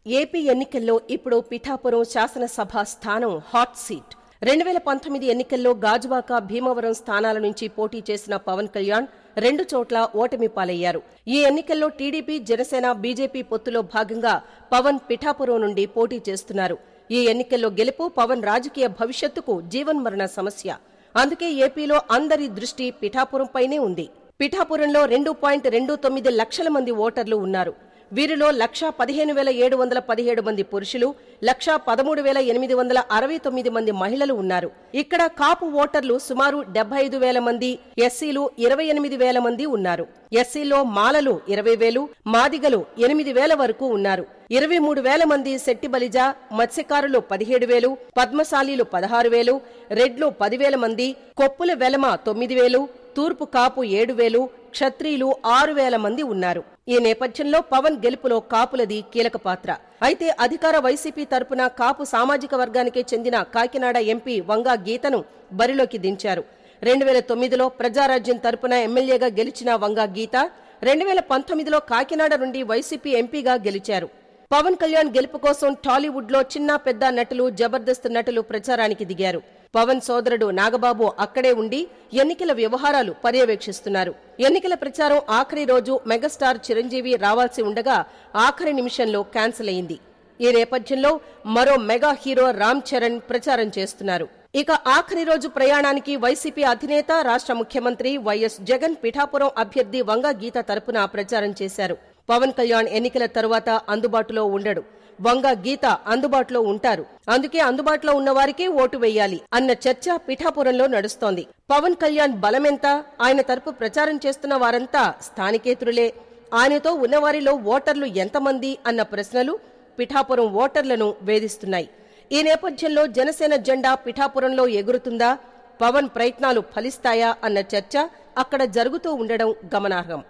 AP ఎన్నికల్లో ఇప్పుడు పిఠాపురం శాసనసభ స్థానం హాట్ సీట్. 2019 ఎన్నికల్లో గాజువాక, భీమవరం స్థానాల నుంచి పోటీ చేసిన పవన్ కళ్యాణ్ 2 చోట్ల ఓటమి పాలయ్యారు. ఈ ఎన్నికల్లో టీడీపీ, జనసేన, బీజేపీ పొత్తులో భాగంగా పవన్ పిఠాపురం నుండి పోటీ చేస్తున్నారు. ఈ ఎన్నికల్లో గెలుపు పవన్ రాజకీయ భవిష్యత్తుకు జీవన్మరణ సమస్య. అందుకే ఏపీలో అందరి దృష్టి పిఠాపురంపైనే ఉంది. పిఠాపురంలో 2.29 లక్షల మంది ఓటర్లు ఉన్నారు. వీరిలో 1,15,717 మంది పురుషులు, 1,13,869 మంది మహిళలు ఉన్నారు. ఇక్కడ కాపు ఓటర్లు సుమారు 75,000 మంది, ఎస్సీలు 28,000 మంది ఉన్నారు. ఎస్సీలో మాలలు 20,000, మాదిగలు 8,000 వరకు ఉన్నారు. 23,000 మంది శెట్టి బలిజ, మత్స్యకారులు 17,000, పద్మశాలీలు 16,000, రెడ్లు 10,000 మంది, కొప్పుల వెలమ 9,000, తూర్పు కాపు 7,000, క్షత్రియులు 6,000 మంది ఉన్నారు. ఈ నేపథ్యంలో పవన్ గెలుపులో కాపులది కీలక పాత్ర. అయితే అధికార వైసీపీ తరపున కాపు సామాజిక వర్గానికే చెందిన కాకినాడ ఎంపీ వంగా గీతను బరిలోకి దించారు. 2009లో ప్రజారాజ్యం తరపున ఎమ్మెల్యేగా గెలిచిన వంగా గీత 2019లో కాకినాడ నుండి వైసీపీ ఎంపీగా గెలిచారు. పవన్ కళ్యాణ్ గెలుపు కోసం టాలీవుడ్ లో చిన్న పెద్ద నటులు, జబర్దస్త్ నటులు ప్రచారానికి దిగారు. పవన్ సోదరుడు నాగబాబు అక్కడే ఉండి ఎన్నికల వ్యవహారాలు పర్యవేక్షిస్తున్నారు. ఎన్నికల ప్రచారం ఆఖరి రోజు మెగాస్టార్ చిరంజీవి రావాల్సి ఉండగా ఆఖరి నిమిషంలో క్యాన్సిల్ అయింది. ఈ నేపథ్యంలో మరో మెగా హీరో రామ్ చరణ్ ప్రచారం చేస్తున్నారు. ఇక ఆఖరి రోజు ప్రయాణానికి వైసీపీ అధినేత, రాష్ట్ర ముఖ్యమంత్రి వైఎస్ జగన్ పిఠాపురం అభ్యర్థి వంగా గీత తరపున ప్రచారం చేశారు. పవన్ కళ్యాణ్ ఎన్నికల తరువాత అందుబాటులో ఉండడు. వంగా గీత అందుబాటులో ఉంటారు. అందుకే అందుబాటులో ఉన్నవారికే ఓటు వేయాలి అన్న చర్చ పిఠాపురంలో నడుస్తోంది. పవన్ కళ్యాణ్ బలమెంత? ఆయన తరపు ప్రచారం చేస్తున్న వారంతా స్థానికేతరులే. ఆయనతో ఉన్నవారిలో ఓటర్లు ఎంతమంది అన్న ప్రశ్నలు పిఠాపురం ఓటర్లను వేధిస్తున్నాయి. ఈ నేపథ్యంలో జనసేన జెండా పిఠాపురంలో ఎగురుతుందా? పవన్ ప్రయత్నాలు ఫలిస్తాయా అన్న చర్చ అక్కడ జరుగుతూ ఉండడం గమనార్హం.